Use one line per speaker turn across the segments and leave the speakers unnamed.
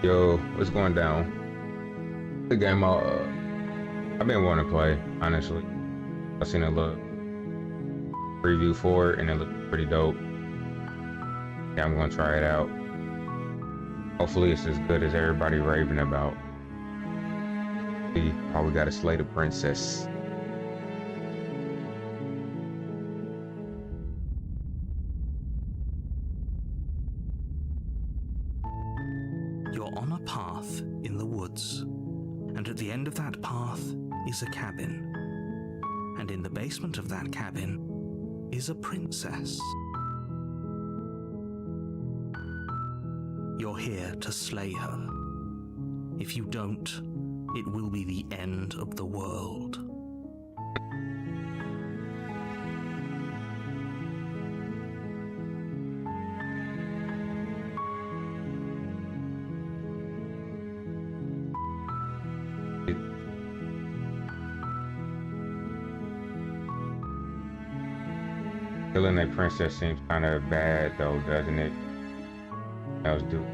Yo, what's going down? The game I've been wanting to play, honestly. I've seen a little preview for it and it looks pretty dope. Yeah, I'm gonna try it out. Hopefully it's as good as everybody raving about. See, oh, we gotta slay the princess.
You're on a path in the woods, and at the end of that path is a cabin. And in the basement of that cabin is a princess. You're here to slay her. If you don't, it will be the end of the world.
Killing a princess seems kind of bad though, doesn't it? Else do.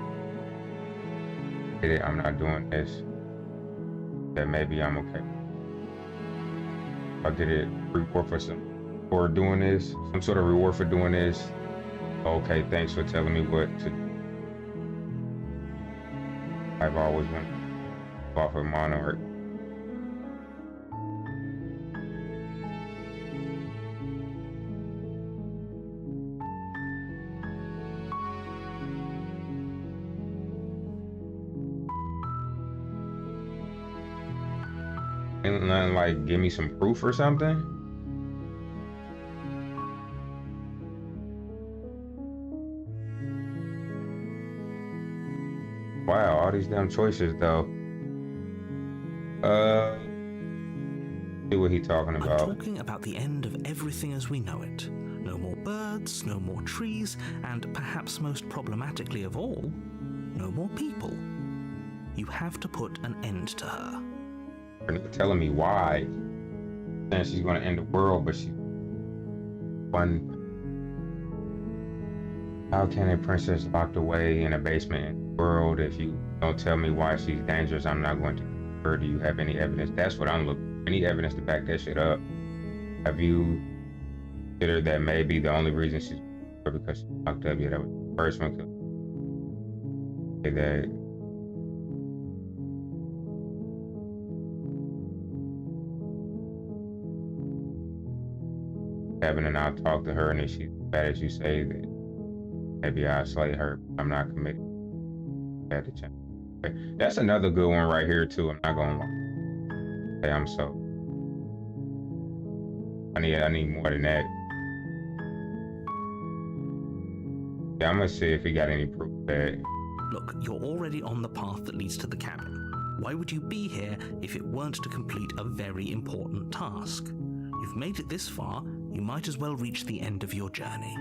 I'm not doing this. That maybe I'm okay. I'll get it reward for doing this. Some sort of reward for doing this. Okay, thanks for telling me what to do. I've always wanted to off of Monarch. And nothing like give me some proof or something. Wow, all these damn choices though. See what he talking about.
I'm talking about the end of everything as we know it. No more birds, no more trees, and perhaps most problematically of all, no more people. You have to put an end to her.
Telling me why. Saying she's gonna end the world, but she's one. How can a princess locked away in a basement in the world? If you don't tell me why she's dangerous, I'm not going to her. Do you have any evidence? That's what I'm looking for. Any evidence to back that shit up? Have you considered that maybe the only reason she's because she's locked up? Yeah, that was the first one. Say that. Kevin and I'll talk to her, and if she's bad as you say, that maybe I'll slay her. I'm not committed. Had to change. Okay. That's another good one right here too. I'm not gonna lie. Okay, I'm so. I need more than that. Yeah, I'm gonna see if he got any proof that.
Look, you're already on the path that leads to the cabin. Why would you be here if it weren't to complete a very important task? You've made it this far, you might as well reach the end of your journey.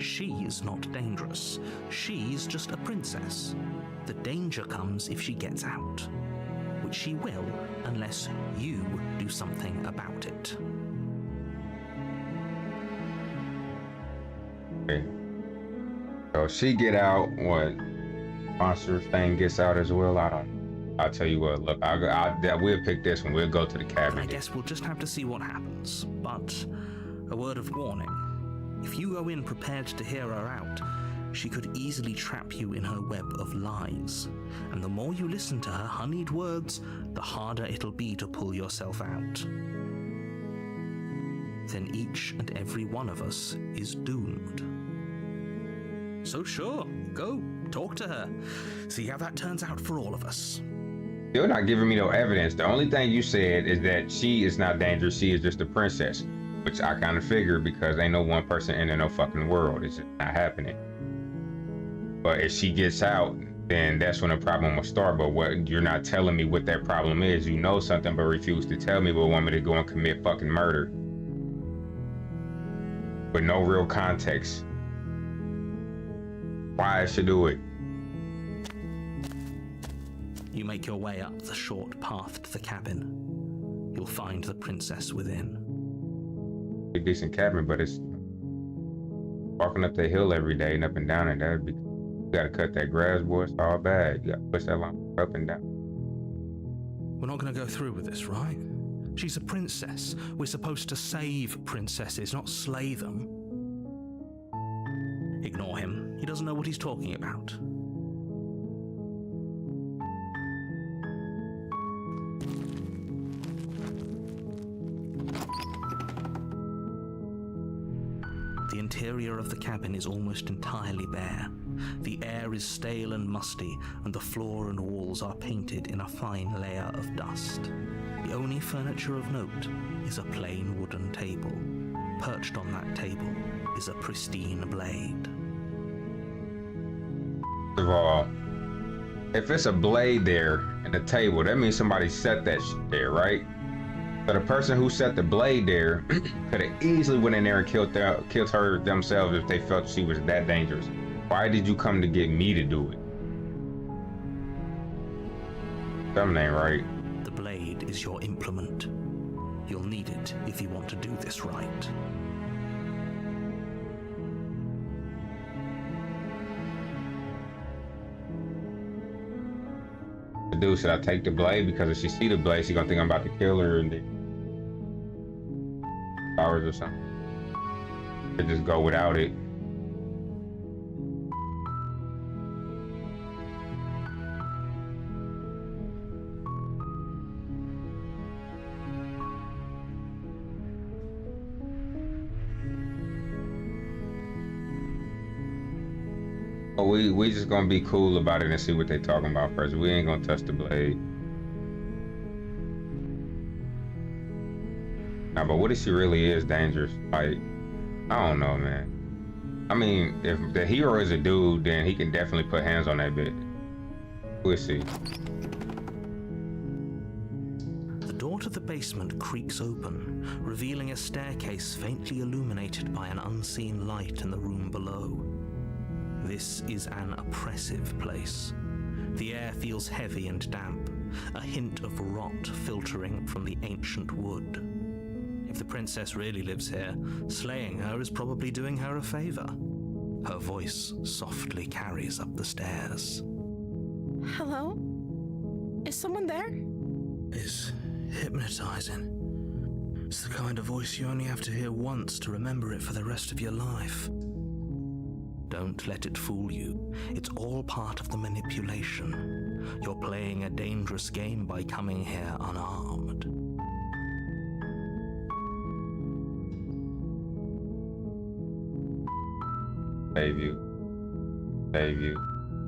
She's not dangerous. She's just a princess. The danger comes if she gets out, which she will unless you do something about it.
Okay. So she get out. What monster thing gets out as well? I don't. I'll tell you what. Look, we'll pick this one. We'll go to the cabin.
I guess we'll just have to see what happens. But a word of warning. If you go in prepared to hear her out, she could easily trap you in her web of lies. And the more you listen to her honeyed words, the harder it'll be to pull yourself out. Then each and every one of us is doomed. So sure, go, talk to her. See how that turns out for all of us.
You're not giving me no evidence. The only thing you said is that she is not dangerous. She is just a princess. Which I kind of figured because ain't no one person in no fucking world. It's just not happening. But if she gets out, then that's when the problem will start. But what you're not telling me what that problem is. You know something but refuse to tell me, but want me to go and commit fucking murder with no real context. Why I should do it?
You make your way up the short path to the cabin. You'll find the princess within.
A decent cabin, but it's walking up the hill every day and up and down, and that'd be, you gotta cut that grass, boy. It's all bad. You gotta push that line up and down.
We're not gonna go through with this, right? She's a princess. We're supposed to save princesses, not slay them. Ignore him. He doesn't know what he's talking about. The interior of the cabin is almost entirely bare. The air is stale and musty, and the floor and walls are painted in a fine layer of dust. The only furniture of note is a plain wooden table. Perched on that table is a pristine blade.
First of all, if it's a blade there and a table, that means somebody set that shit there, right? So the person who set the blade there could have easily went in there and killed her themselves if they felt she was that dangerous. Why did you come to get me to do it? Something ain't right.
The blade is your implement. You'll need it if you want to do this right.
The dude, should I take the blade? Because if she see the blade, she gonna think I'm about to kill her and hours or something. To just go without it. Oh, we just gonna be cool about it and see what they talking about first. We ain't gonna touch the blade. Nah, but what if she really is dangerous? Like, I don't know, man. I mean, if the hero is a dude, then he can definitely put hands on that bitch. We'll see.
The door to the basement creaks open, revealing a staircase faintly illuminated by an unseen light in the room below. This is an oppressive place. The air feels heavy and damp, a hint of rot filtering from the ancient wood. If the princess really lives here, slaying her is probably doing her a favor. Her voice softly carries up the stairs.
Hello? Is someone there?
It's hypnotizing. It's the kind of voice you only have to hear once to remember it for the rest of your life. Don't let it fool you. It's all part of the manipulation. You're playing a dangerous game by coming here unarmed.
Save you. Save you.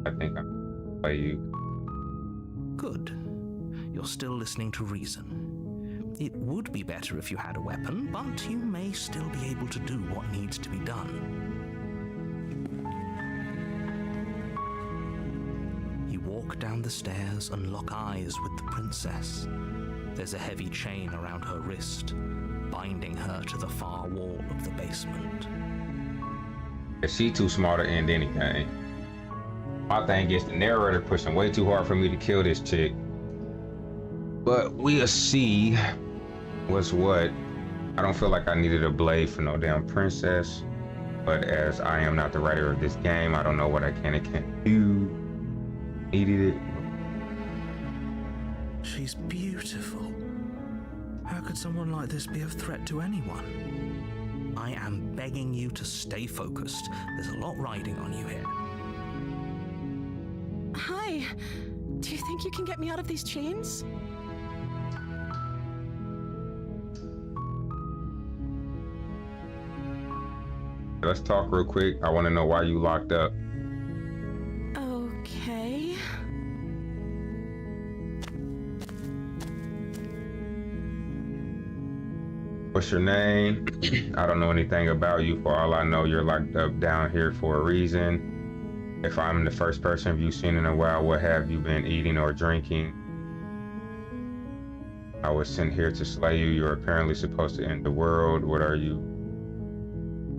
I think I'm gonna play you.
Good. You're still listening to reason. It would be better if you had a weapon, but you may still be able to do what needs to be done. Walk down the stairs and lock eyes with the princess. There's a heavy chain around her wrist, binding her to the far wall of the basement.
Is she too smart to end anything? My thing is the narrator pushing way too hard for me to kill this chick. But we'll see what's what. I don't feel like I needed a blade for no damn princess. But as I am not the writer of this game, I don't know what I can and can't do. Needed it.
She's beautiful. How could someone like this be of threat to anyone? I am begging you to stay focused. There's a lot riding on you here.
Hi. Do you think you can get me out of these chains?
Let's talk real quick. I want to know why you locked up.
Okay.
What's your name? I don't know anything about you. For all I know, you're locked up down here for a reason. If I'm the first person you've seen in a while, what have you been eating or drinking? I was sent here to slay you. You're apparently supposed to end the world. What are you?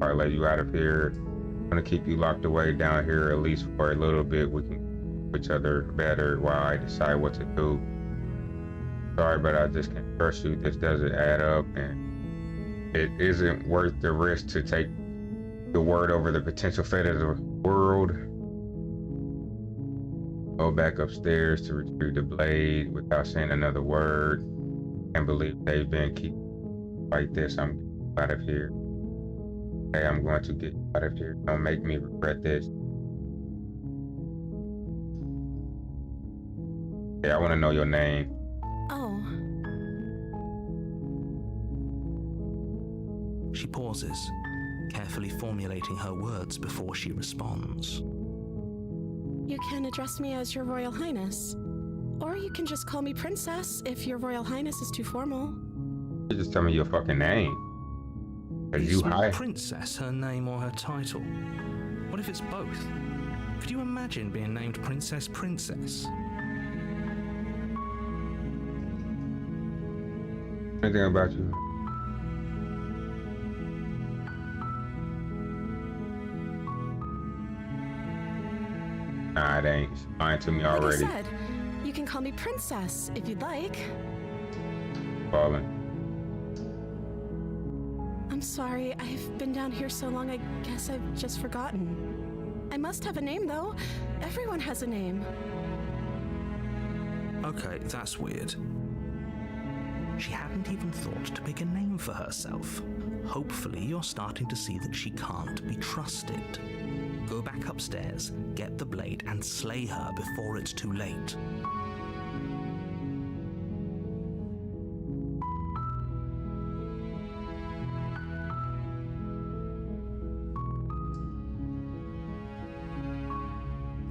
I'll let you out of here. I'm gonna keep you locked away down here at least for a little bit. We can know each other better while I decide what to do. Sorry, but I just can't trust you. This doesn't add up, and it isn't worth the risk to take the word over the potential fate of the world. Go back upstairs to retrieve the blade without saying another word. Can't believe they've been keeping like this. I'm out of here. Hey, I'm going to get out of here. Don't make me regret this. Yeah, I want to know your name.
Oh.
She pauses, carefully formulating her words before she responds.
You can address me as Your Royal Highness. Or you can just call me Princess if Your Royal Highness is too formal.
You just tell me your fucking name.
Is Princess her name or her title? What if it's both? Could you imagine being named Princess Princess?
Anything about you? Nah, it ain't. She's lying to me already.
Like I said, you can call me Princess if you'd like.
Falling.
I'm sorry, I've been down here so long I guess I've just forgotten. I must have a name though. Everyone has a name.
Okay, that's weird. She hadn't even thought to pick a name for herself. Hopefully you're starting to see that she can't be trusted. Go back upstairs, get the blade, and slay her before it's too late.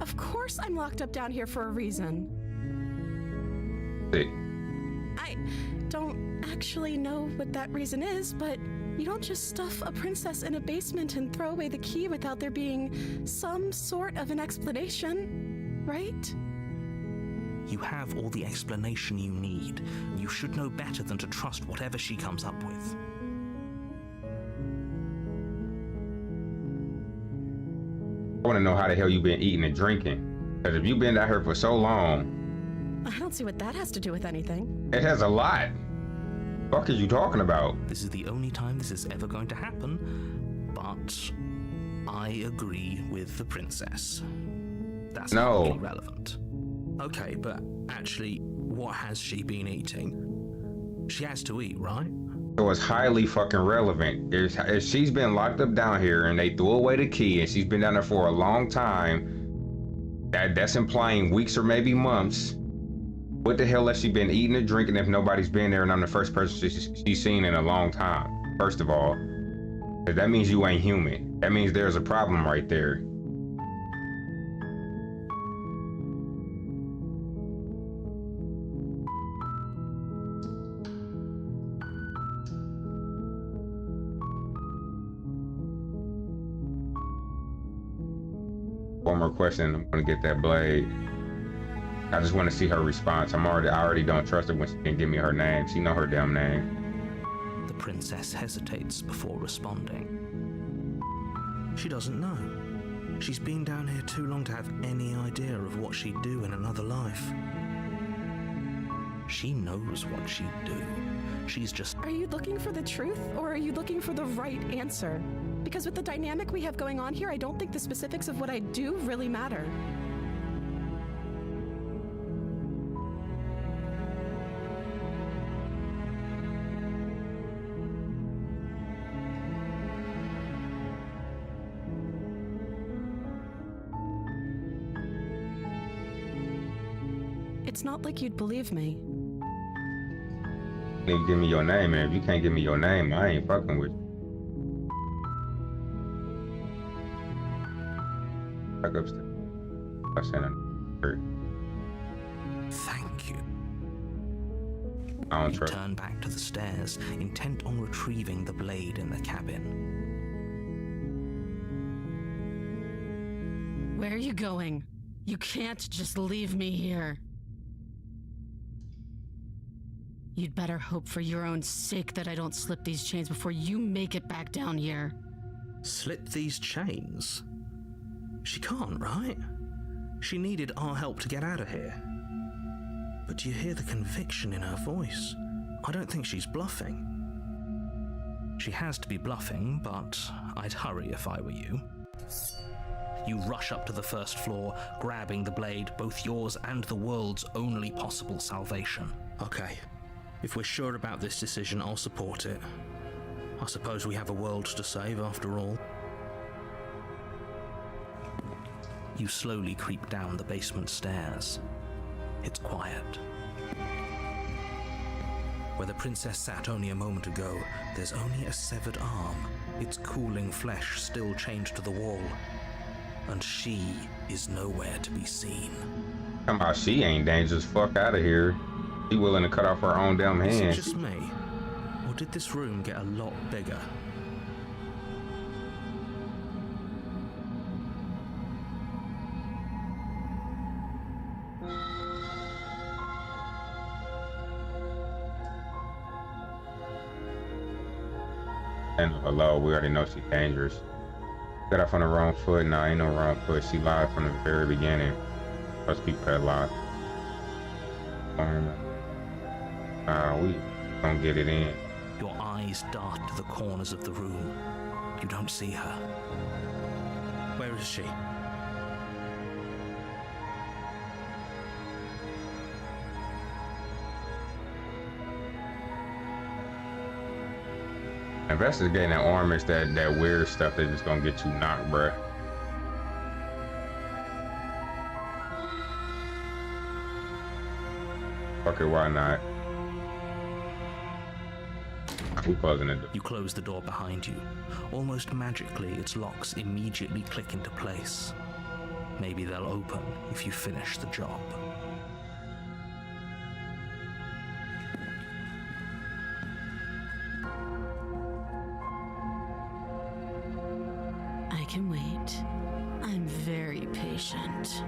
Of course I'm locked up down here for a reason.
Hey.
I don't actually know what that reason is, but you don't just stuff a princess in a basement and throw away the key without there being some sort of an explanation, right?
You have all the explanation you need. You should know better than to trust whatever she comes up with.
I want to know how the hell you been eating and drinking. Because if you've been out here for so long...
I don't see what that has to do with anything.
It has a lot. What are you talking about?
This is the only time this is ever going to happen, but I agree with the princess. That's not really relevant. Okay, but actually, what has she been eating? She has to eat, right?
So it's highly fucking relevant. If she's been locked up down here and they threw away the key and she's been down there for a long time, that's implying weeks or maybe months. What the hell has she been eating and drinking if nobody's been there and I'm the first person she's seen in a long time? First of all, that means you ain't human. That means there's a problem right there. One more question. I'm gonna get that blade. I just want to see her response. I already don't trust her when she can't give me her name. She know her damn name.
The princess hesitates before responding. She doesn't know. She's been down here too long to have any idea of what she'd do in another life. She knows what she'd do. She's just...
Are you looking for the truth, or are you looking for the right answer? Because with the dynamic we have going on here, I don't think the specifics of what I do really matter. It's not like you'd believe me.
You need to give me your name, and if you can't give me your name, I ain't fucking with you. Back upstairs. I sent her.
Thank you.
I don't
You
trust.
turn back to the stairs, intent on retrieving the blade in the cabin.
Where are you going? You can't just leave me here. You'd better hope for your own sake that I don't slip these chains before you make it back down here.
Slip these chains? She can't, right? She needed our help to get out of here. But do you hear the conviction in her voice? I don't think she's bluffing. She has to be bluffing, but I'd hurry if I were you. You rush up to the first floor, grabbing the blade, both yours and the world's only possible salvation. Okay, if we're sure about this decision, I'll support it. I suppose we have a world to save after all. You slowly creep down the basement stairs. It's quiet. Where the princess sat only a moment ago, there's only a severed arm, its cooling flesh still chained to the wall. And she is nowhere to be seen.
Come on, she ain't dangerous. Fuck out of here. She willing to cut off her own damn hand.
Is it just me? Or did this room get a lot bigger?
And hello, we already know she's dangerous. Got off on the wrong foot. No, ain't no wrong foot. She lied from the very beginning. Most people that lie. We gonna get it in.
Your eyes dart to the corners of the room. You don't see her. Where is she?
Investigating that arm is that weird stuff that's just gonna get you knocked, bruh. Okay, why not? We closing the door.
You close the door behind you. Almost magically, its locks immediately click into place. Maybe they'll open if you finish the job.
I can wait. I'm very patient.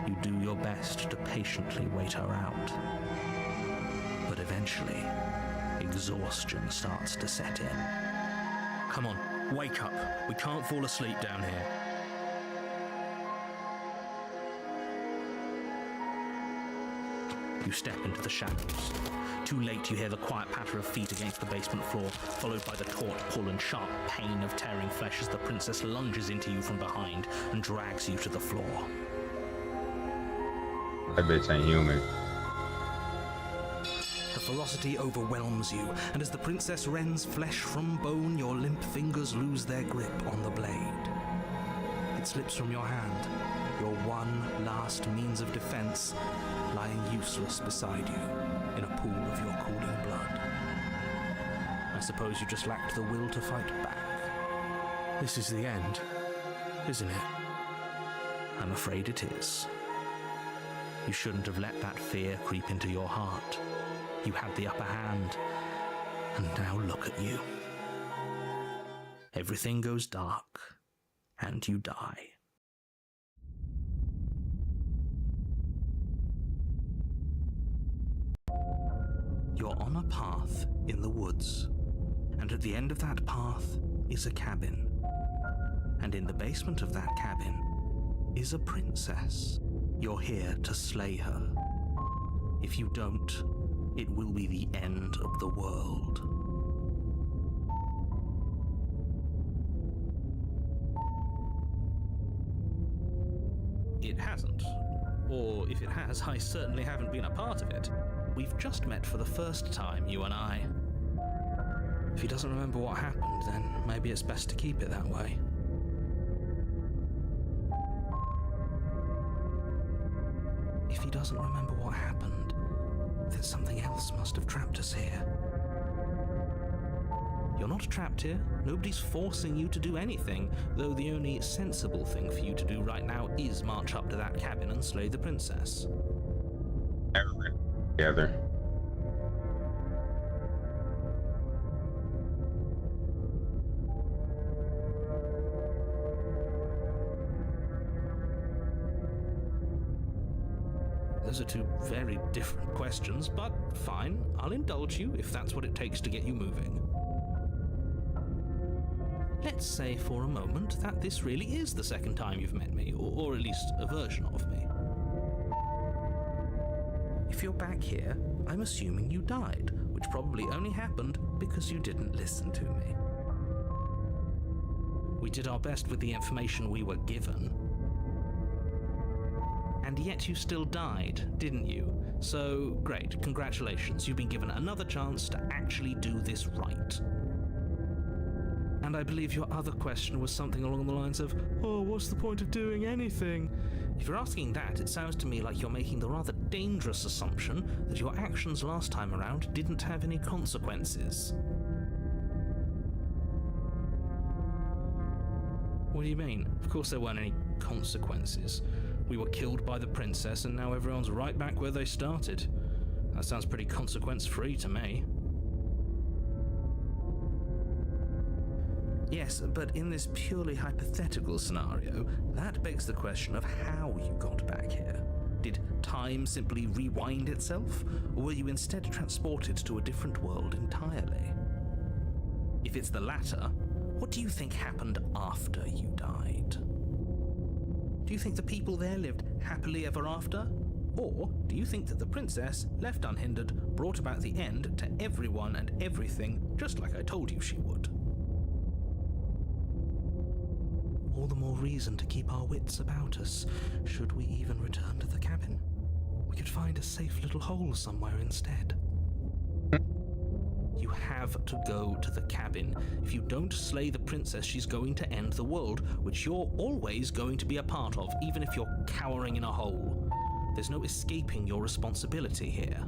You do your best to patiently wait her out. But eventually, exhaustion starts to set in. Come on, wake up. We can't fall asleep down here. You step into the shadows. Too late, you hear the quiet patter of feet against the basement floor, followed by the taut pull and sharp pain of tearing flesh as the princess lunges into you from behind and drags you to the floor.
That bitch ain't human.
The ferocity overwhelms you, and as the princess rends flesh from bone, your limp fingers lose their grip on the blade. It slips from your hand, your one last means of defense, lying useless beside you in a pool of your cooling blood. I suppose you just lacked the will to fight back. This is the end, isn't it? I'm afraid it is. You shouldn't have let that fear creep into your heart. You had the upper hand, and now look at you. Everything goes dark, and you die. You're on a path in the woods, and at the end of that path is a cabin. And in the basement of that cabin is a princess. You're here to slay her. If you don't, it will be the end of the world. It hasn't. Or if it has, I certainly haven't been a part of it. We've just met for the first time, you and I. If he doesn't remember what happened, then maybe it's best to keep it that way. If he doesn't remember what happened, then something else must have trapped us here. You're not trapped here. Nobody's forcing you to do anything, though the only sensible thing for you to do right now is march up to that cabin and slay the princess. Those are two very different questions, but fine, I'll indulge you if that's what it takes to get you moving. Let's say for a moment that this really is the second time you've met me, or at least a version of me. If you're back here, I'm assuming you died, which probably only happened because you didn't listen to me. We did our best with the information we were given. And yet you still died, didn't you? So, great, congratulations, you've been given another chance to actually do this right. And I believe your other question was something along the lines of, oh, what's the point of doing anything? If you're asking that, it sounds to me like you're making the rather dangerous assumption that your actions last time around didn't have any consequences. What do you mean? Of course there weren't any consequences. We were killed by the princess and now everyone's right back where they started. That sounds pretty consequence-free to me. Yes, but in this purely hypothetical scenario, that begs the question of how you got back here. Did time simply rewind itself, or were you instead transported to a different world entirely? If it's the latter, what do you think happened after you died? Do you think the people there lived happily ever after? Or do you think that the princess, left unhindered, brought about the end to everyone and everything, just like I told you she would? All the more reason to keep our wits about us, should we even return to the cabin. We could find a safe little hole somewhere instead. You have to go to the cabin. If you don't slay the princess, she's going to end the world, which you're always going to be a part of, even if you're cowering in a hole. There's no escaping your responsibility here.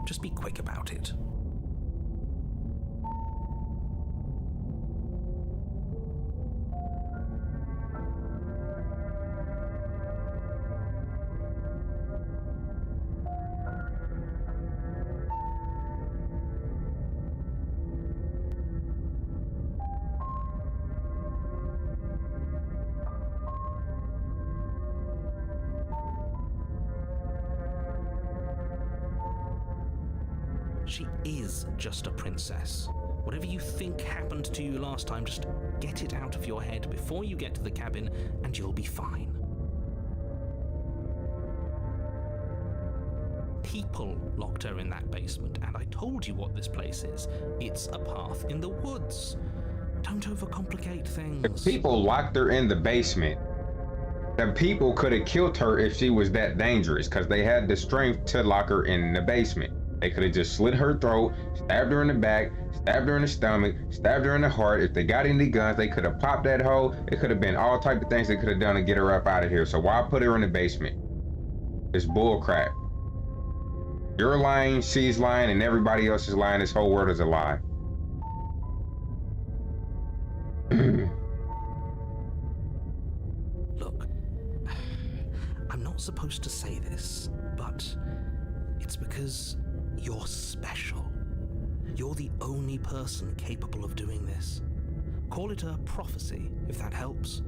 Just be quick about it. She is just a princess. Whatever you think happened to you last time, just get it out of your head before you get to the cabin, and you'll be fine. People locked her in that basement, and I told you what this place is. It's a path in the woods. Don't overcomplicate things.
If people locked her in the basement, the people could have killed her if she was that dangerous, because they had the strength to lock her in the basement. They could have just slit her throat, stabbed her in the back, stabbed her in the stomach, stabbed her in the heart. If they got any guns, they could have popped that hole. It could have been all type of things they could have done to get her up out of here. So why put her in the basement? It's bull crap. You're lying, she's lying, and everybody else is lying. This whole world is a lie.
Look, I'm not supposed to say this, but it's because you're special. You're the only person capable of doing this. Call it a prophecy, if that helps,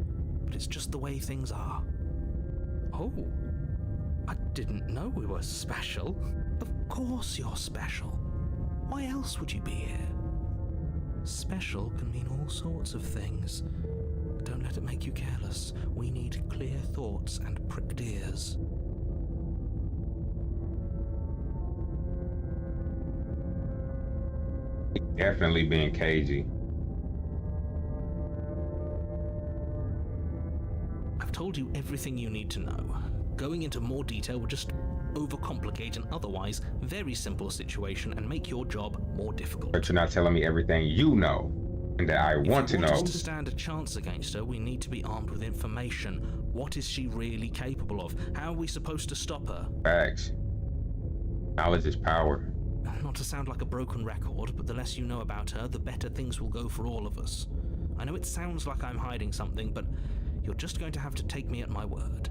but it's just the way things are. Oh, I didn't know we were special. Of course you're special. Why else would you be here? Special can mean all sorts of things. Don't let it make you careless. We need clear thoughts and pricked ears.
Definitely being cagey.
I've told you everything you need to know. Going into more detail would just overcomplicate an otherwise very simple situation and make your job more difficult.
But you're not telling me everything you know and that I want to know.
If you want us to stand a chance against her, we need to be armed with information. What is she really capable of? How are we supposed to stop her?
Facts. Knowledge is power.
Not to sound like a broken record, but the less you know about her, the better things will go for all of us. I know it sounds like I'm hiding something, but you're just going to have to take me at my word.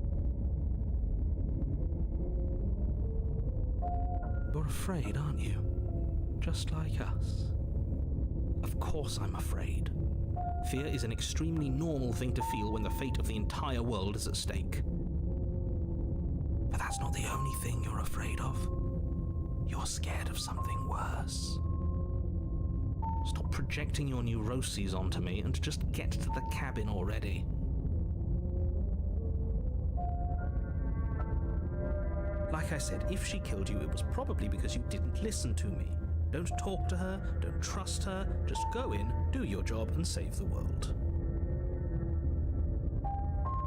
You're afraid, aren't you? Just like us. Of course I'm afraid. Fear is an extremely normal thing to feel when the fate of the entire world is at stake. But that's not the only thing you're afraid of. You're scared of something worse. Stop projecting your neuroses onto me and just get to the cabin already. Like I said, if she killed you, it was probably because you didn't listen to me. Don't talk to her, don't trust her, just go in, do your job, and save the world.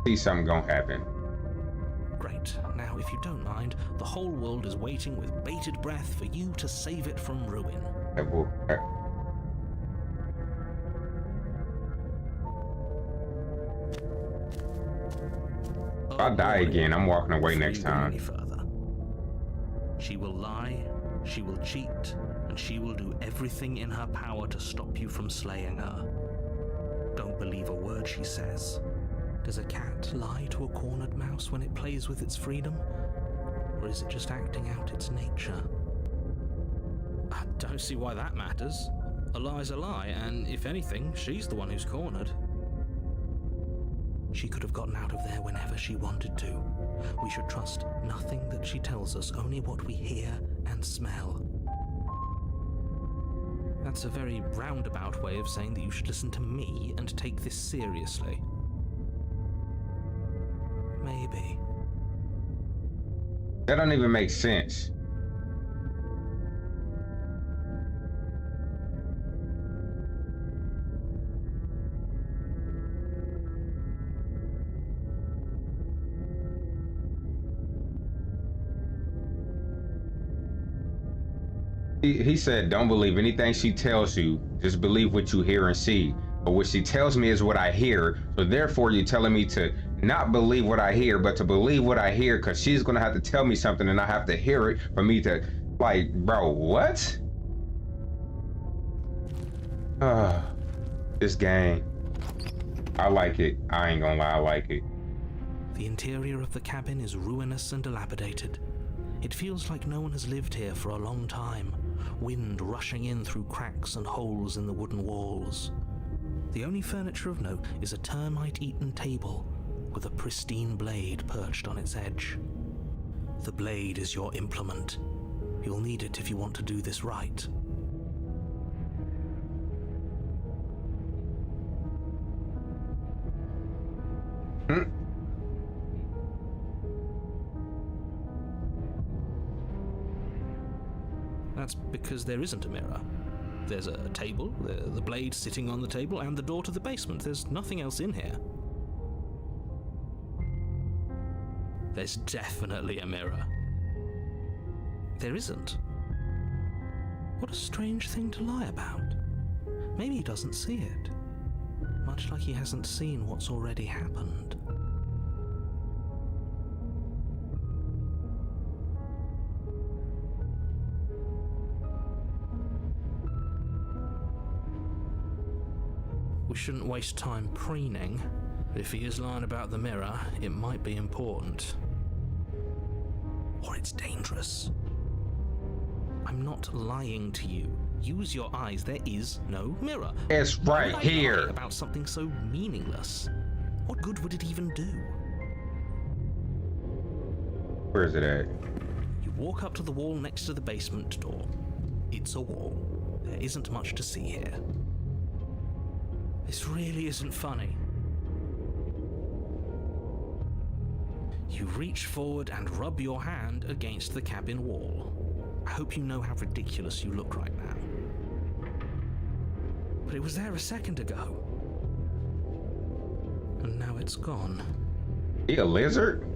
See something gonna happen.
Great. Now, if you don't mind, the whole world is waiting with bated breath for you to save it from ruin.
If I die again, I'm walking away next time.
Any further. She will lie, she will cheat, and she will do everything in her power to stop you from slaying her. Don't believe a word she says. Does a cat lie to a cornered mouse when it plays with its freedom? Or is it just acting out its nature? I don't see why that matters. A lie's a lie, and if anything, she's the one who's cornered. She could have gotten out of there whenever she wanted to. We should trust nothing that she tells us, only what we hear and smell. That's a very roundabout way of saying that you should listen to me and take this seriously. Maybe.
That don't even make sense. He said, don't believe anything she tells you, just believe what you hear and see. But what she tells me is what I hear, so therefore you're telling me to not believe what I hear, but to believe what I hear, because she's gonna have to tell me something and I have to hear it for me to, like, bro, what? This game, I like it. I ain't gonna lie, I like it.
The interior of the cabin is ruinous and dilapidated. It feels like no one has lived here for a long time, wind rushing in through cracks and holes in the wooden walls. The only furniture of note is a termite-eaten table with a pristine blade perched on its edge. The blade is your implement. You'll need it if you want to do this right. That's because there isn't a mirror. There's a table, the blade sitting on the table, and the door to the basement. There's nothing else in here. There's definitely a mirror. There isn't. What a strange thing to lie about. Maybe he doesn't see it. Much like he hasn't seen what's already happened. We shouldn't waste time preening. If he is lying about the mirror, it might be important. Or it's dangerous. I'm not lying to you. Use your eyes. There is no mirror.
It's right
Why would I
here.
lie about something so meaningless? What good would it even do?
Where is it at?
You walk up to the wall next to the basement door. It's a wall. There isn't much to see here. This really isn't funny. You reach forward and rub your hand against the cabin wall. I hope you know how ridiculous you look right now. But it was there a second ago. And now it's gone.
He a lizard?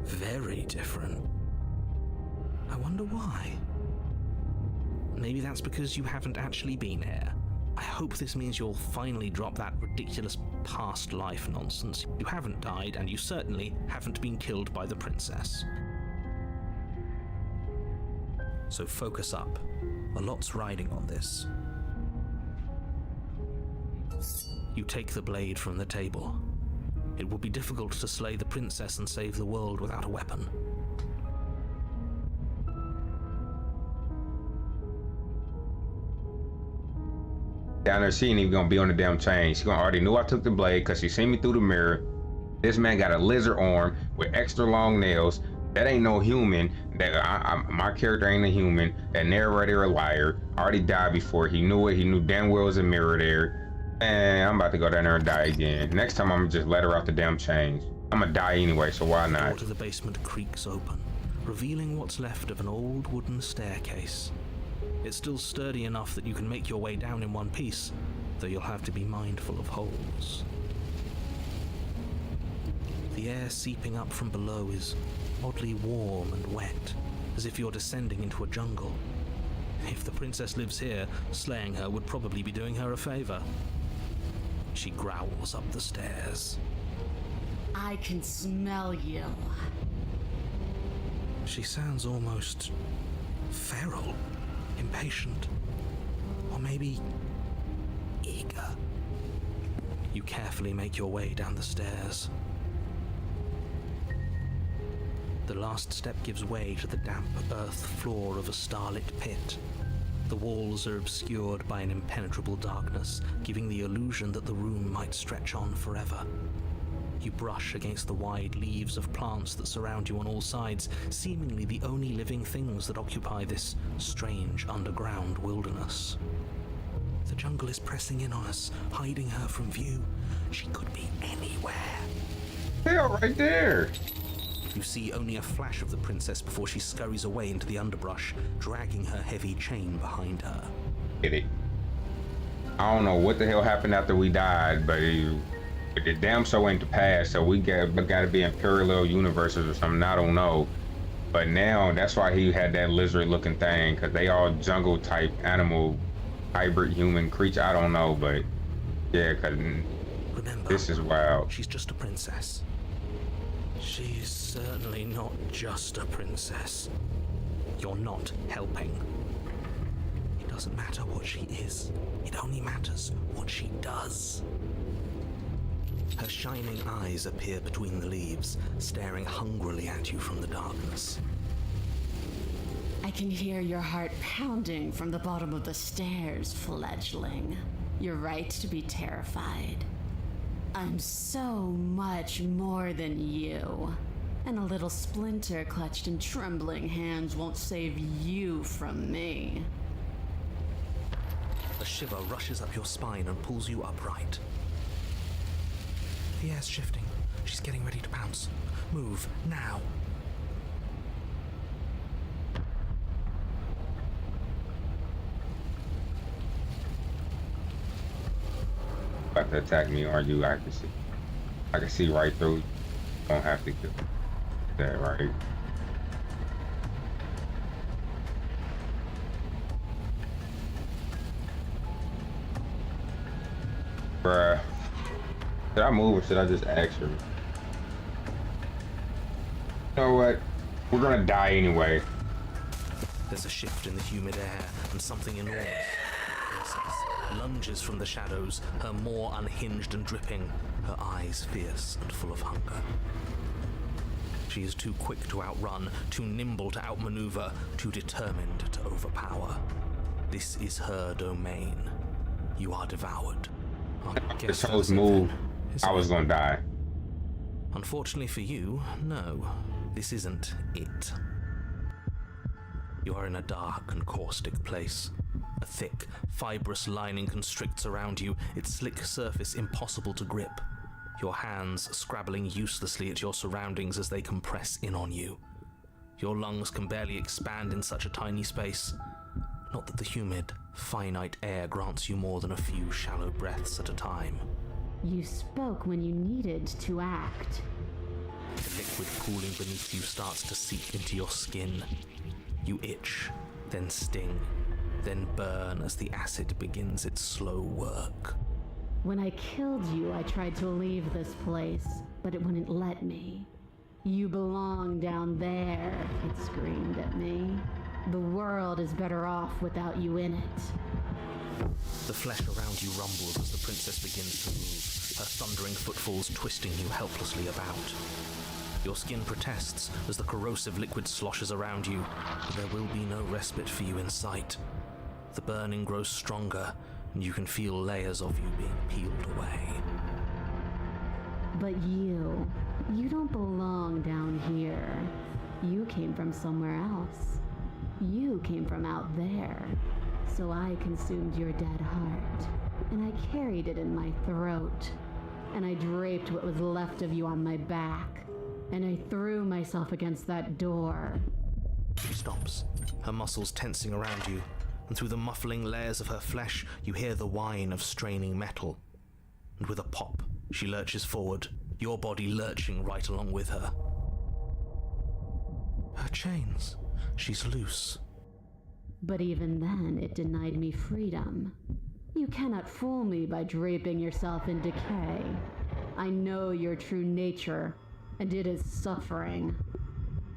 Very different. I wonder why. Maybe that's because you haven't actually been here. I hope this means you'll finally drop that ridiculous past life nonsense. You haven't died, and you certainly haven't been killed by the princess. So focus up. A lot's riding on this. You take the blade from the table. It will be difficult to slay the princess and save the world without a weapon.
Down there, she ain't even gonna be on the damn chain. She gonna already knew I took the blade because she seen me through the mirror. This man got a lizard arm with extra long nails. That ain't no human. That my character ain't a human. That narrator a liar. Already died before. He knew it. He knew damn well it was a mirror there. And I'm about to go down there and die again. Next time I'm gonna just let her out the damn chains. I'm gonna die anyway, so why
The door
not?
to the basement creaks open, revealing what's left of an old wooden staircase. It's still sturdy enough that you can make your way down in one piece, though you'll have to be mindful of holes. The air seeping up from below is oddly warm and wet, as if you're descending into a jungle. If the princess lives here, slaying her would probably be doing her a favor. She growls up the stairs.
I can smell you.
She sounds almost feral, impatient, or maybe eager. You carefully make your way down the stairs. The last step gives way to the damp earth floor of a starlit pit. The walls are obscured by an impenetrable darkness, giving the illusion that the room might stretch on forever. You brush against the wide leaves of plants that surround you on all sides, seemingly the only living things that occupy this strange underground wilderness. The jungle is pressing in on us, hiding her from view. She could be anywhere.
Hell, right there.
You see only a flash of the princess before she scurries away into the underbrush, dragging her heavy chain behind her.
Get it. I don't know what the hell happened after we died, but the damn show ain't the past, so we gotta be in parallel universes or something. I don't know. But now that's why he had that lizard looking thing, because they all jungle type animal hybrid human creature. I don't know, but yeah, because
Remember,
this is wild.
she's just a princess. She's certainly not just a princess. You're not helping. It doesn't matter what she is. It only matters what she does. Her shining eyes appear between the leaves, staring hungrily at you from the darkness.
I can hear your heart pounding from the bottom of the stairs, fledgling. You're right to be terrified. I'm so much more than you. And a little splinter clutched in trembling hands won't save you from me.
A shiver rushes up your spine and pulls you upright. The air's shifting. She's getting ready to pounce. Move, now.
About to attack me, or you? I can see right through. Don't have to kill that, right? Bruh. Should I move or should I just ask her? You know what? We're gonna die anyway.
There's a shift in the humid air, and something enormous lunges from the shadows, her maw unhinged and dripping, her eyes fierce and full of hunger. She is too quick to outrun, too nimble to outmaneuver, too determined to overpower. This is her domain. You are devoured.
If the toes move, I was gonna die.
Unfortunately for you, no. This isn't it. You are in a dark and caustic place. A thick, fibrous lining constricts around you, its slick surface impossible to grip. Your hands scrabbling uselessly at your surroundings as they compress in on you. Your lungs can barely expand in such a tiny space. Not that the humid, finite air grants you more than a few shallow breaths at a time.
You spoke when you needed to act.
The liquid pooling beneath you starts to seep into your skin. You itch, then sting, then burn as the acid begins its slow work.
When I killed you, I tried to leave this place, but it wouldn't let me. You belong down there, it screamed at me. The world is better off without you in it.
The flesh around you rumbles as the princess begins to move, her thundering footfalls twisting you helplessly about. Your skin protests as the corrosive liquid sloshes around you, but there will be no respite for you in sight. The burning grows stronger, and you can feel layers of you being peeled away.
But you don't belong down here. You came from somewhere else. You came from out there. So I consumed your dead heart, and I carried it in my throat, and I draped what was left of you on my back, and I threw myself against that door.
She stops, her muscles tensing around you, and through the muffling layers of her flesh, you hear the whine of straining metal. And with a pop, she lurches forward, your body lurching right along with her. Her chains. She's loose.
But even then, it denied me freedom. You cannot fool me by draping yourself in decay. I know your true nature, and it is suffering.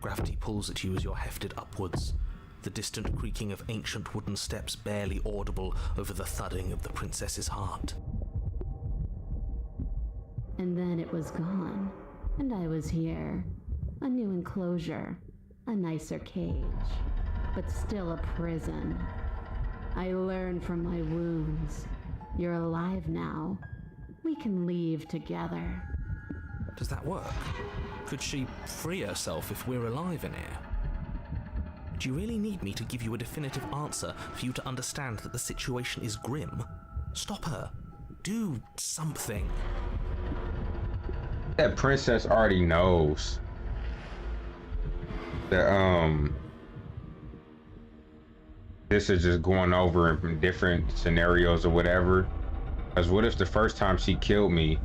Gravity pulls at you as you're hefted upwards, the distant creaking of ancient wooden steps barely audible over the thudding of the princess's heart.
And then it was gone, and I was here. A new enclosure, a nicer cage, but still a prison. I learned from my wounds. You're alive now. We can leave together.
Does that work? Could she free herself if we're alive in here? Do you really need me to give you a definitive answer for you to understand that the situation is grim? Stop her. Do something.
That princess already knows that this is just going over in different scenarios or whatever. Because what if the first time she killed me,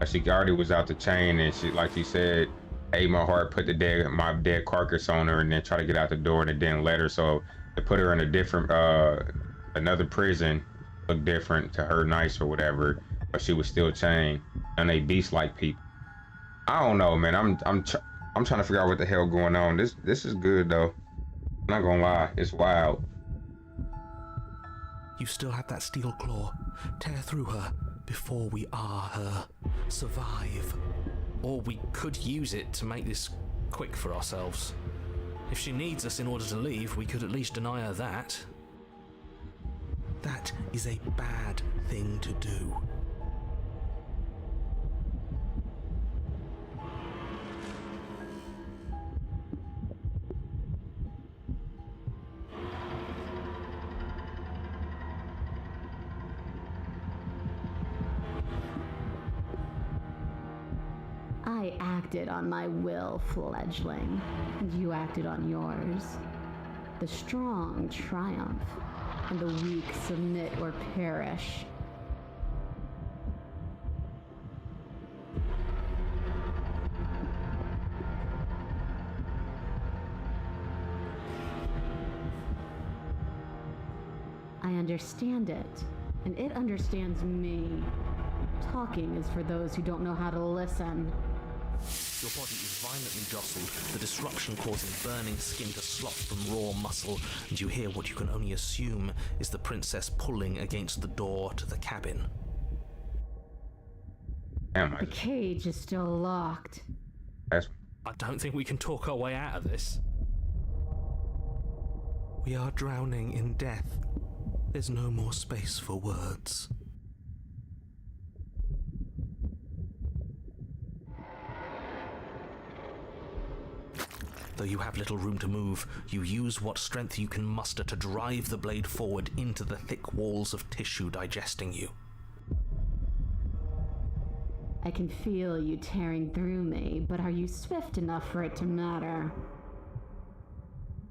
she already was out the chain, and she, like she said, ate my heart, put my dead carcass on her, and then try to get out the door, and it didn't let her. So to put her in a different another prison looked different to her, nice or whatever, but she was still chained. And they beast-like people. I don't know, man. I'm trying to figure out what the hell going on. This is good though. I'm not gonna lie, it's wild.
You still have that steel claw. Tear through her before we are her. Survive. Or we could use it to make this quick for ourselves. If she needs us in order to leave, we could at least deny her that. That is a bad thing to do.
I acted on my will, fledgling, and you acted on yours. The strong triumph, and the weak submit or perish. I understand it, and it understands me. Talking is for those who don't know how to listen.
Your body is violently jostled, the disruption causing burning skin to slop from raw muscle, and you hear what you can only assume is the princess pulling against the door to the cabin.
The cage is still locked.
I don't think we can talk our way out of this. We are drowning in death. There's no more space for words. Though you have little room to move, you use what strength you can muster to drive the blade forward into the thick walls of tissue digesting you.
I can feel you tearing through me, but are you swift enough for it to matter?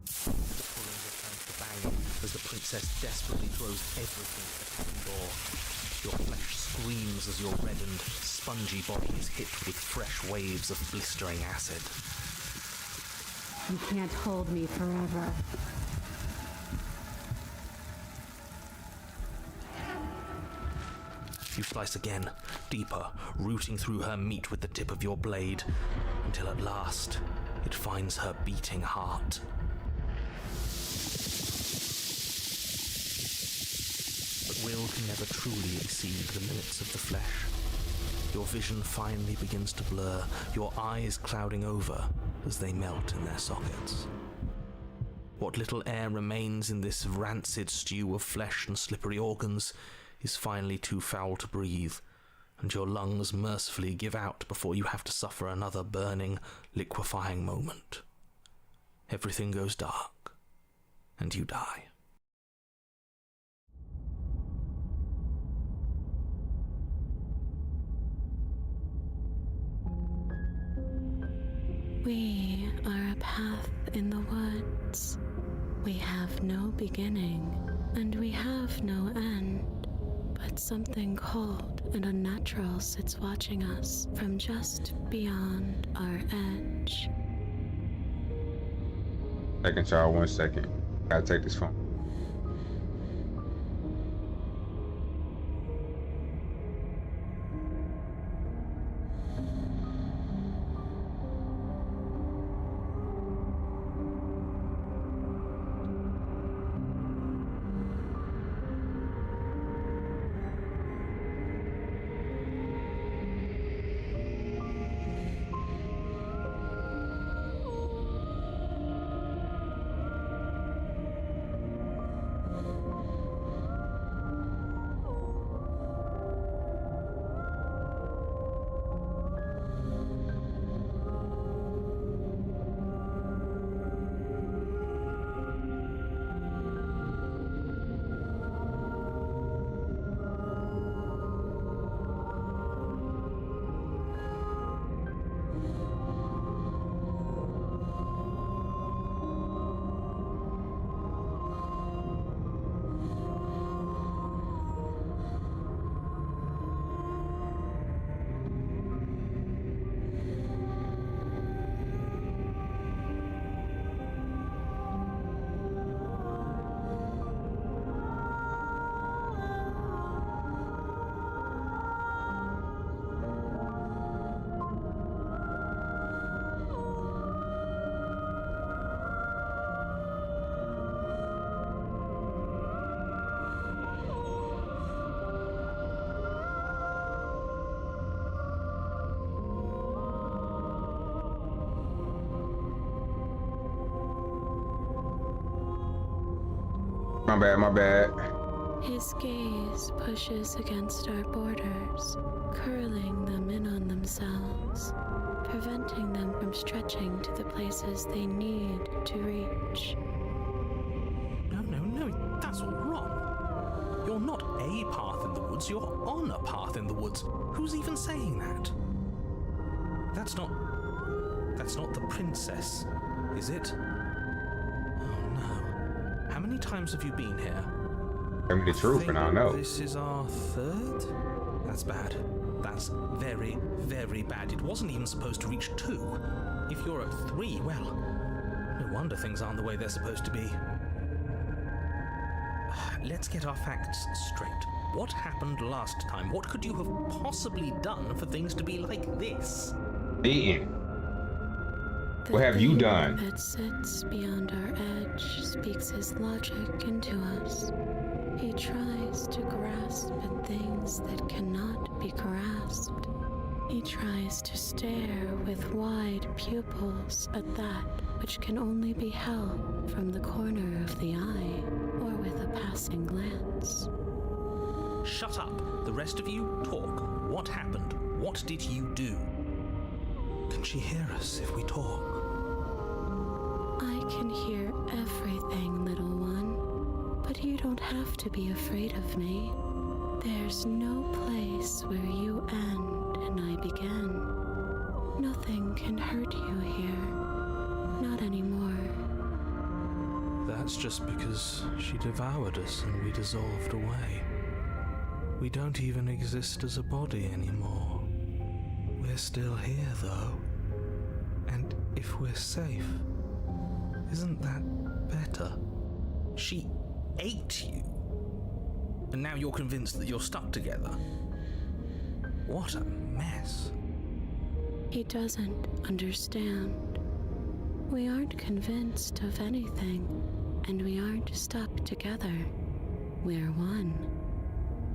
The pulling returns to bang as the princess desperately throws everything at the cabin door. Your flesh screams as your reddened, spongy body is hit with fresh waves of blistering acid.
You can't hold me forever.
You slice again, deeper, rooting through her meat with the tip of your blade, until at last it finds her beating heart. But will can never truly exceed the limits of the flesh. Your vision finally begins to blur, your eyes clouding over as they melt in their sockets. What little air remains in this rancid stew of flesh and slippery organs is finally too foul to breathe, and your lungs mercifully give out before you have to suffer another burning, liquefying moment. Everything goes dark, and you die.
We are a path in the woods. We have no beginning, and we have no end. But something cold and unnatural sits watching us from just beyond our edge.
Second, y'all, 1 second. Gotta take this phone. My bad.
His gaze pushes against our borders, curling them in on themselves, preventing them from stretching to the places they need to reach.
No, that's all wrong. You're not a path in the woods, you're on a path in the woods. Who's even saying that? That's not the princess, is it? Oh no. How many times have you been here?
Tell me the truth and I'll know.
This is our third? That's bad. That's very, very bad. It wasn't even supposed to reach 2. If you're at 3, well, no wonder things aren't the way they're supposed to be. Let's get our facts straight. What happened last time? What could you have possibly done for things to be like this?
Eating. What have you done?
That sits beyond our edge speaks his logic into us. He tries to grasp at things that cannot be grasped. He tries to stare with wide pupils at that which can only be held from the corner of the eye or with a passing glance.
Shut up. The rest of you, talk. What happened? What did you do? Can she hear us if we talk?
I can hear everything, little one, but you don't have to be afraid of me. There's no place where you end and I begin. Nothing can hurt you here. Not anymore.
That's just because she devoured us and we dissolved away. We don't even exist as a body anymore. We're still here, though. And if we're safe, isn't that better? She ate you. And now you're convinced that you're stuck together. What a mess.
He doesn't understand. We aren't convinced of anything, and we aren't stuck together. We're one.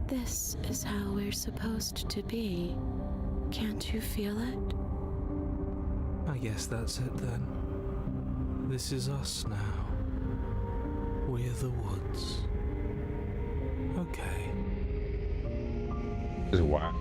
This is how we're supposed to be. Can't you feel it?
I guess that's it then. This is us now. We're the woods. Okay.
This is wild.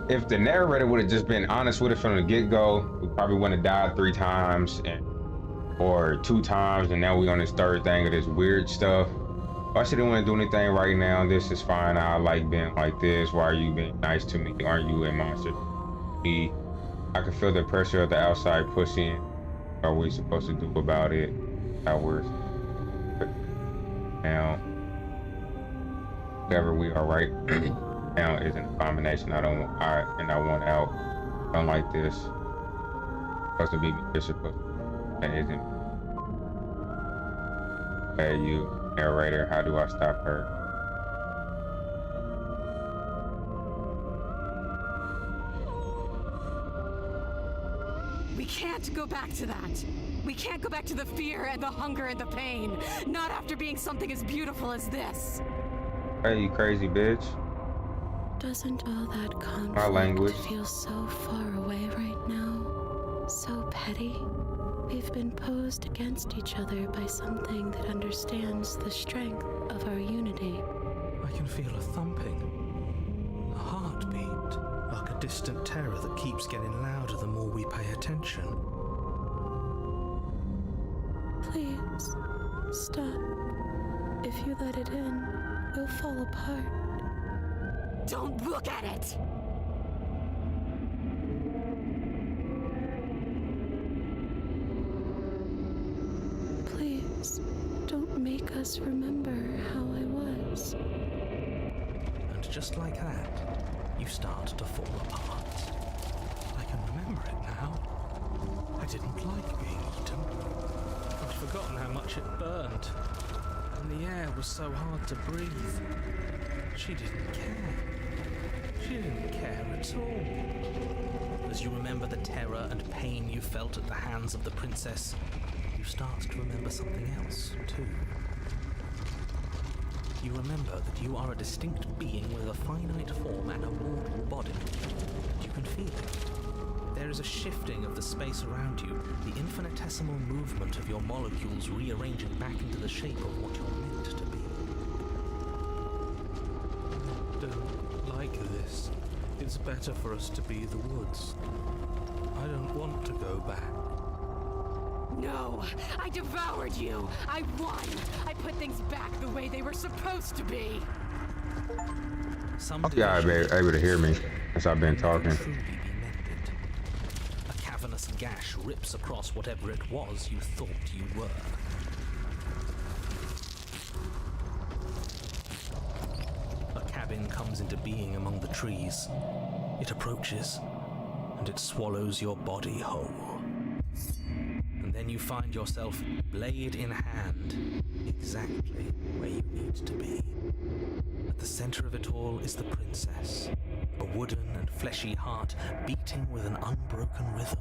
If the narrator would have just been honest with us from the get-go, we probably wouldn't have died 3 times or 2 times, and now we on this 3rd thing of this weird stuff. I shouldn't want to do anything right now. This is fine. I like being like this. Why are you being nice to me? Aren't you a monster? I can feel the pressure of the outside pushing. What are we supposed to do about it? How we're now, whatever we are right now is an abomination. I want out. I don't like this. Supposed to be supposed to, that isn't. Hey, you narrator, how do I stop her?
We can't go back to that. We can't go back to the fear and the hunger and the pain. Not after being something as beautiful as this.
Hey, you crazy bitch.
Doesn't all that
My language.
conflict feel so far away right now? So petty? We've been posed against each other by something that understands the strength of our unity.
I can feel a thumping, a heartbeat, like a distant terror that keeps getting louder the more we pay attention.
Please, stop. If you let it in, we'll fall apart.
Don't look at it!
Please, don't make us remember how I was.
And just like that, you start to fall apart. I can remember it now. I didn't like being eaten. I'd forgotten how much it burned. And the air was so hard to breathe. She didn't care. She didn't care at all. As you remember the terror and pain you felt at the hands of the princess, you start to remember something else, too. You remember that you are a distinct being with a finite form and a mortal body. You can feel it. There is a shifting of the space around you, the infinitesimal movement of your molecules rearranging back into the shape of what you're meant to be. I don't like this. It's better for us to be the woods. I don't want to go back.
No, I devoured you. I won. I put things back the way they were supposed to be.
Some
Yeah, I've been able to hear me as I've been talking.
Truly be mended. A cavernous gash rips across whatever it was you thought you were. A cabin comes into being among the trees. It approaches, and it swallows your body whole. And then you find yourself, blade in hand, exactly where you need to be. At the center of it all is the princess, a wooden and fleshy heart beating with an unbroken rhythm.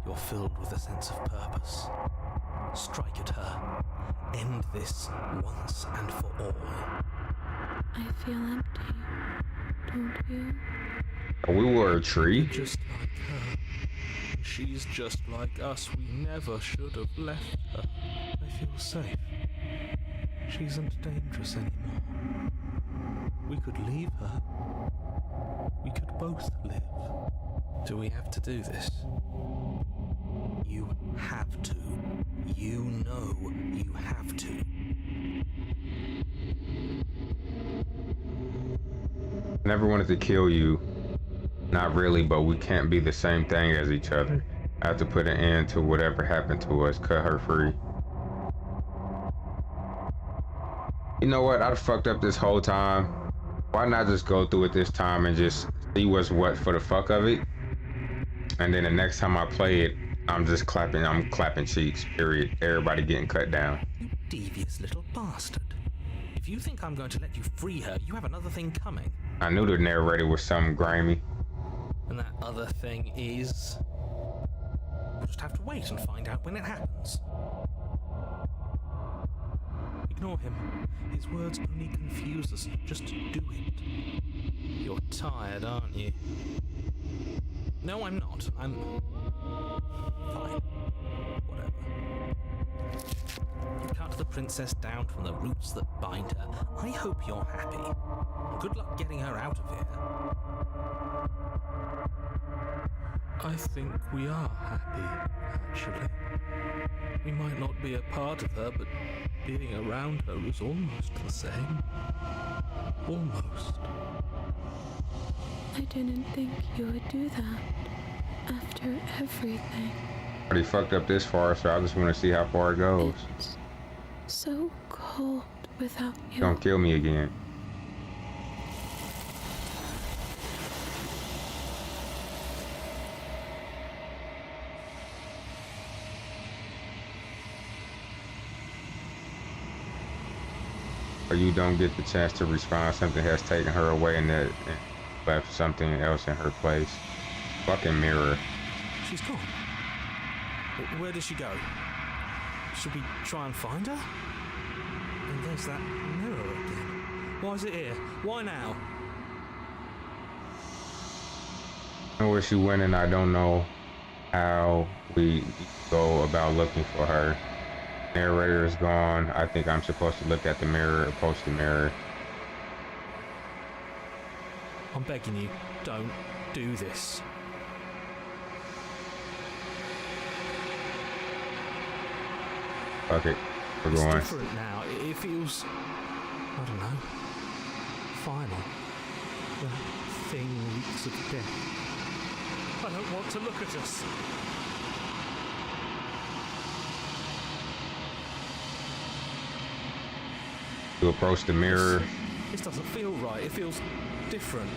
You're filled with a sense of purpose. Strike at her. End this once and for all.
I feel empty, don't you?
We were a tree.
Just like her. She's just like us. We never should have left her. I feel safe. She isn't dangerous anymore. We could leave her. We could both live. Do we have to do this? You have to. You know you have to.
Never wanted to kill you. Not really, but we can't be the same thing as each other. I have to put an end to whatever happened to us. Cut her free. You know what? I fucked up this whole time. Why not just go through it this time and just see what's what for the fuck of it? And then the next time I play it, I'm clapping cheeks, period. Everybody getting cut down.
You devious little bastard. If you think I'm going to let you free her, you have another thing coming.
I knew the narrator was something grimy.
And that other thing is... We'll just have to wait and find out when it happens. Ignore him. His words only confuse us. Just do it. You're tired, aren't you? No, I'm not. I'm... fine. Whatever. You cut the princess down from the roots that bind her. I hope you're happy. Good luck getting her out of here. I think we are happy, actually. We might not be a part of her, but being around her is almost the same. Almost.
I didn't think you would do that after everything.
Already fucked up this far, so I just want to see how far it goes.
It's so cold without you.
Don't kill me again. Or you don't get the chance to respond. Something has taken her away and that and left something else in her place. Fucking mirror.
She's gone. Where did she go? Should we try and find her? And there's that mirror again. Why is it here? Why now?
I know where she went and I don't know how we go about looking for her. Narrator is gone. I think I'm supposed to look at the mirror, approach the mirror.
I'm begging you, don't do this.
Fuck it. We're
It's
going.
different now. It feels, I don't know, final. That thing reeks of death. I don't want to look at us.
To approach the mirror.
This doesn't feel right. It feels different.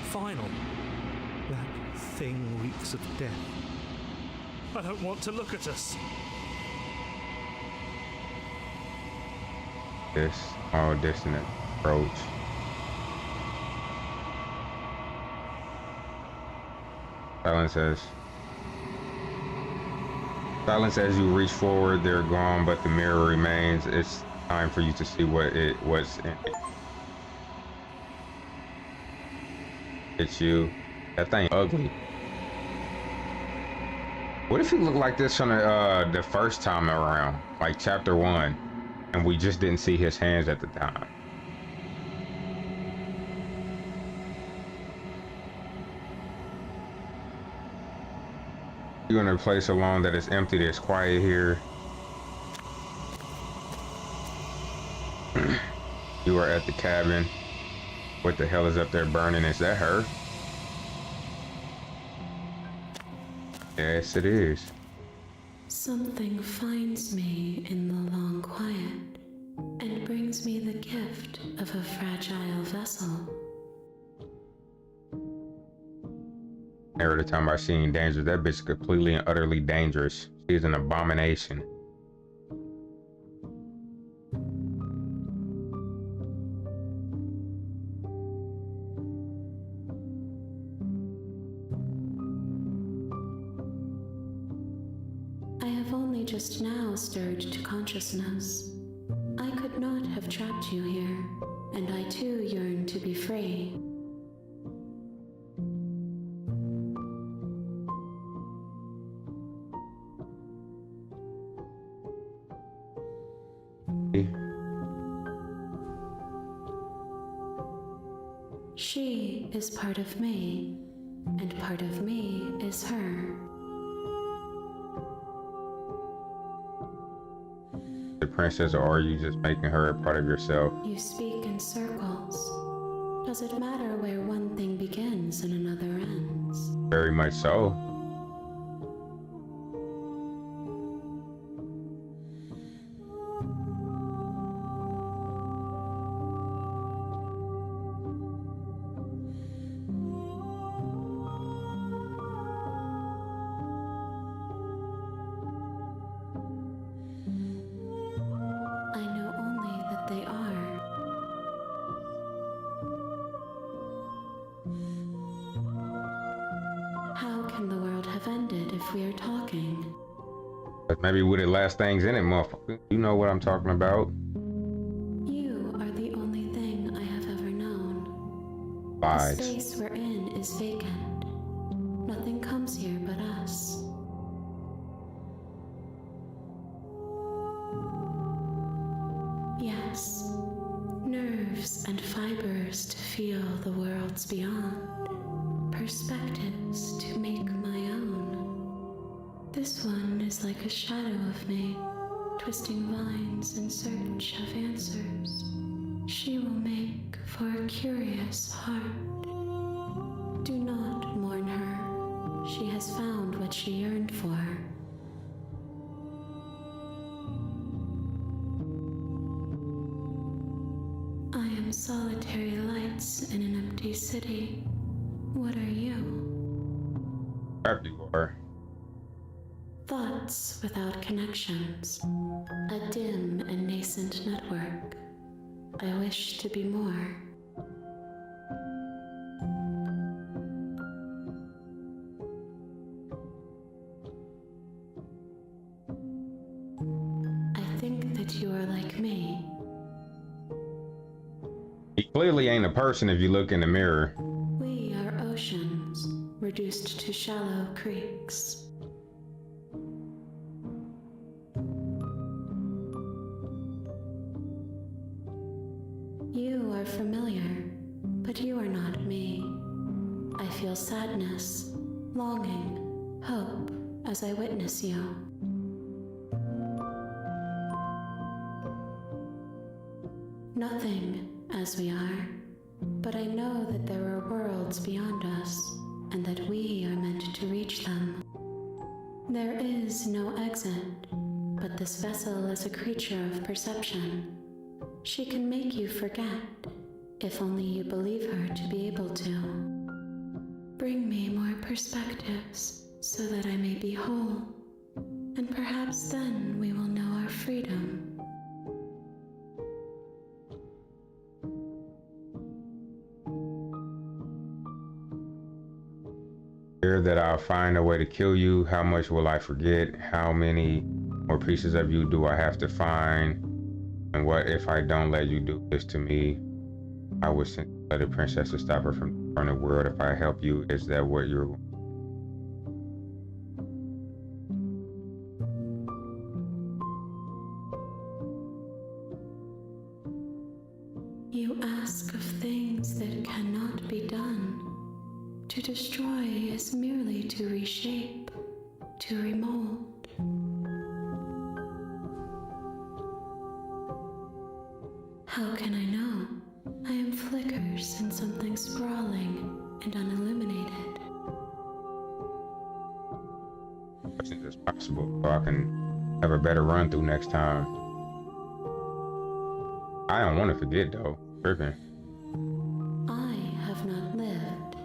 Final. That thing reeks of death. I don't want to look at us.
This all dissonant approach. Silence as you reach forward, they're gone, but the mirror remains. It's time for you to see what's in it. It's you. That thing ugly. What if he looked like this from the first time around, like chapter 1, and we just didn't see his hands at the time? You're in a place alone that is empty, that's quiet here. You are at the cabin. What the hell is up there burning? Is that her? Yes, it is.
Something finds me in the long quiet and brings me the gift of a fragile vessel.
Never the time I've seen danger. That bitch is completely and utterly dangerous. She is an abomination.
I have only just now stirred to consciousness. I could not have trapped you here, and I too yearn to be free. She is part of me, and part of me is her.
The princess, or are you just making her a part of yourself?
You speak in circles. Does it matter where one thing begins and another ends?
Very much so.
I know only that they are. How can the world have ended if we are talking?
But maybe with the last things in it, motherfucker. You know what I'm talking about.
The
Vibes.
space we're in is vacant. Nothing comes here but us. Yes, nerves and fibers to feel the worlds beyond, perspectives to make my own. This one is like a shadow of me, twisting vines in search of answers. She will make for a curious heart. Do not mourn her. She has found what she yearned for. I am solitary lights in an empty city. What are you?
Wherever you are.
Thoughts without connections. A dim and nascent network. I wish to be more. I think that you are like me.
He clearly ain't a person if you look in the mirror.
We are oceans, reduced to shallow creeks. You are familiar, but you are not me. I feel sadness, longing, hope as I witness you. Nothing as we are, but I know that there are worlds beyond us, and that we are meant to reach them. There is no exit, but this vessel is a creature of perception. She can make you forget, if only you believe her to be able to. Bring me more perspectives, so that I may be whole, and perhaps then we will know our freedom.
Fear that I'll find a way to kill you. How much will I forget? How many more pieces of you do I have to find? And what if I don't let you do this to me? I would send the princess to stop her from the world. If I help you, is that what you're...
You ask of things that cannot be done. To destroy is merely to reshape, to remold. How can I know? I am flickers in something sprawling and unilluminated.
As soon as possible, so I can have a better run through next time. I don't want to forget though. Tripping.
I have not lived.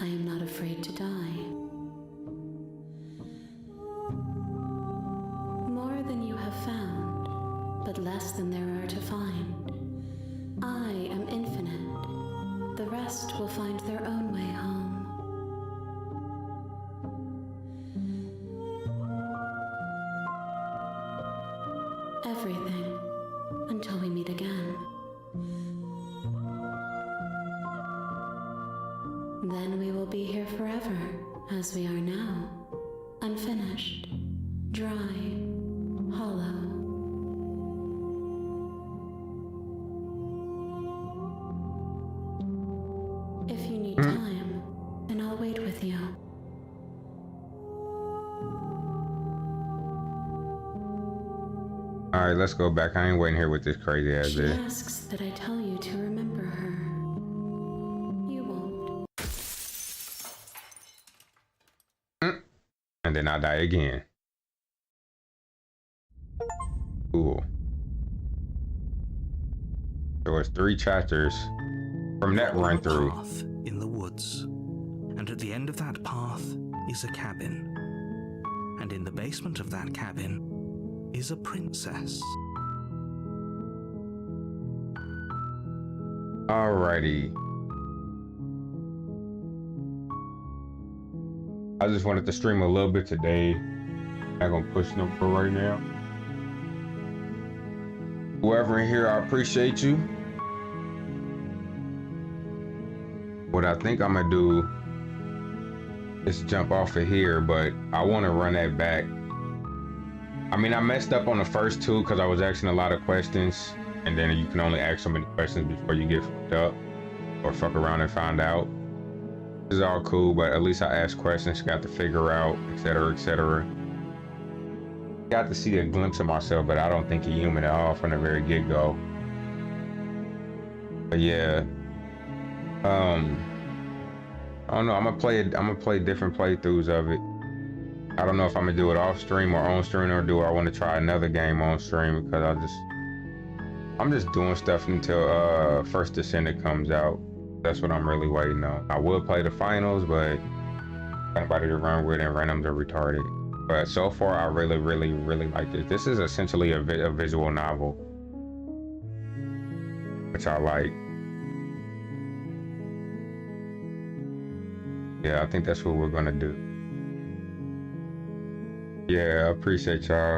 I am not afraid to die. More than you have found, but less than there are to find. I am infinite. The rest will find their own way home. Everything, until we meet again. Then we will be here forever, as we are now, unfinished, dry, hollow. If you need time, then I'll wait with you.
Alright, let's go back. I ain't waiting here with this crazy ass
She
bitch.
asks that I tell you to remember her. You won't.
And then I die again. Cool. There was 3 chapters from that
You're on
run
a
through.
path in the woods, and at the end of that path is a cabin. And in the basement of that cabin is a princess.
Alrighty. I just wanted to stream a little bit today. Not gonna push no for right now. Whoever in here, I appreciate you. what I think I'm gonna do is jump off of here, but I want to run that back. I mean, I messed up on the first two because I was asking a lot of questions, and then you can only ask so many questions before you get fucked up or fuck around and find out. This is all cool, but at least I asked questions, got to figure out, etc., etc. Got to see a glimpse of myself, but I don't think he's human at all from the very get-go. But yeah, I don't know. I'm gonna play different playthroughs of it. I don't know if I'm gonna do it off stream or on stream, or do I want to try another game on stream, because I'm just doing stuff until First Descendant comes out. That's what I'm really waiting on. I will play the finals, but anybody to run with, and randoms are retarded. But so far, I really like this. This is essentially a visual novel, which I like. Yeah, I think that's what we're gonna do. Yeah, I appreciate y'all.